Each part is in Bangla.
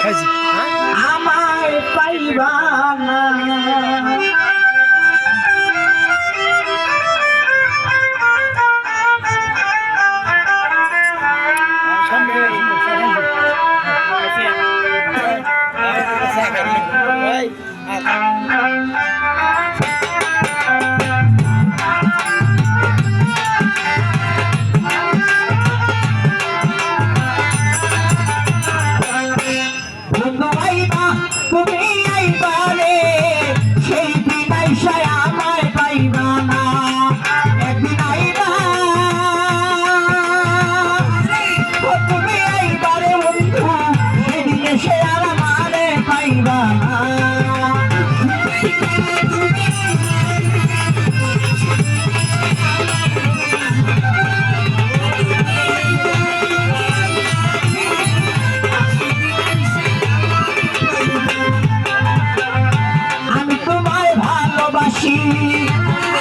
আমায় পাইবা না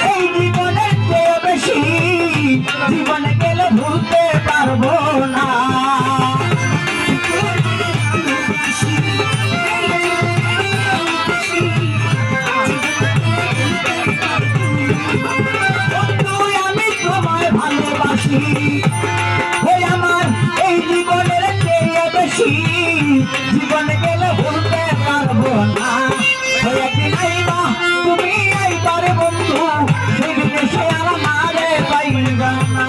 এই জীবনের চেয়ে বেশি জীবনে গেলে ভুলতে পারবো না আমি তোমায় ভালোবাসি ওই আমার এই জীবনের চেয়ে বেশি জীবনে গেলে ভুলতে পারবো না ওই একদিন আইবা তুমি আইবারে বন্ধু সেদিনে সে আমারে পাইবা না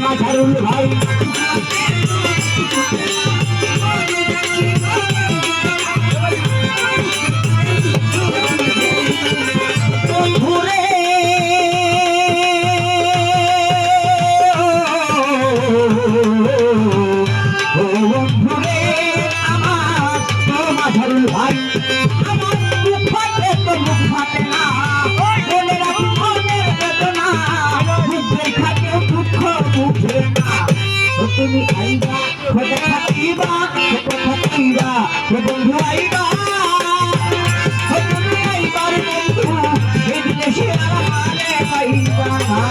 মাঝারুল ভাই ঘুরে ঘুরে আমার মাঝারুল ভাই আমার মুখ ফাটে তো মুখ ফাটে না বলে রাখি মনের বেদনা মুখ দেখা কেউ দুঃখ বুঝে না তুমি আইবা খোদা থাকিবা কথা থাকিবা বন্ধু আইবা তুমি আইবার বন্ধু সেদিনে সে আমারে পাইবা না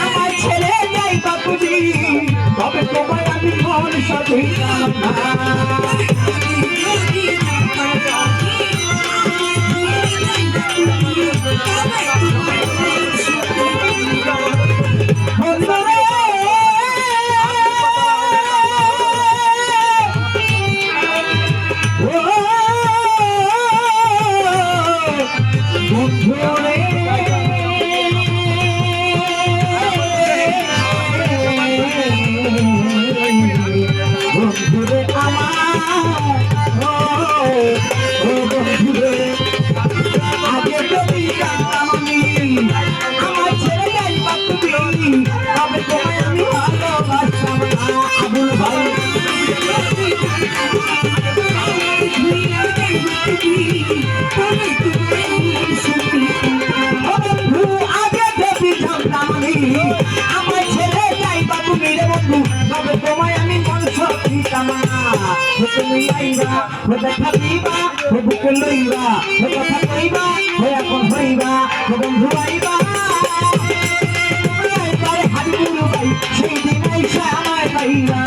আমার ছেলে যাই বাপুজি তবে তোমায় আমি মন সবই তুমি আইবা দেখা দিবা বুকে লইবা কথা কইবা এখন হইবা বন্ধু আইবা হাবিবুল ভাই সেই দিন আইসা আমায় পাইবা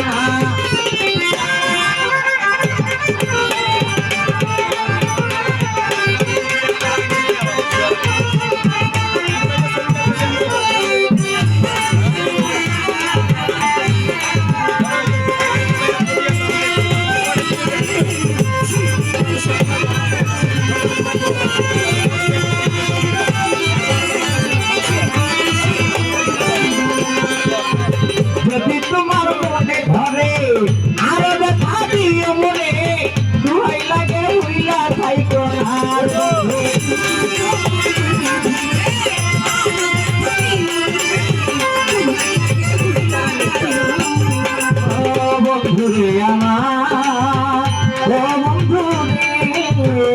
ও বন্ধু রে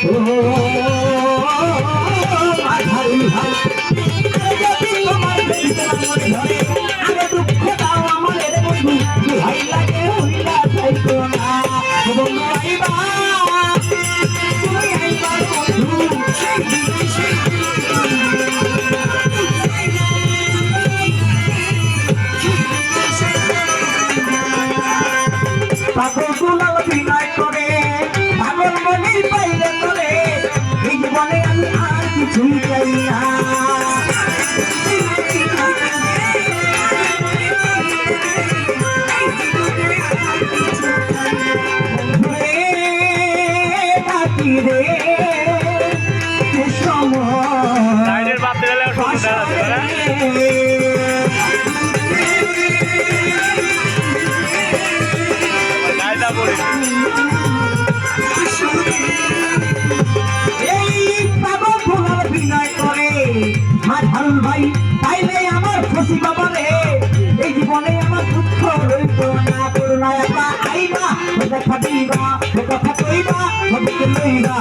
ও মাঝারি ভাই তোমার মনে ধরে আগে দুঃখ দাও আমার রে বন্ধু ভাই লাগে হইলা চাইতো না বন্ধু আইবা তুমি আইবা বন্ধু পাগল দুলাল বিনয় করে পাগল মনে পাইলে করে এই জীবনে আমি আর কিছুই চাই না ভাই তাইলে আমার খুশি বাবা রে এই জীবনে আমার দুঃখ রইত না করুণা একা আইবা দেখা দিবা কথা কইবা লইবা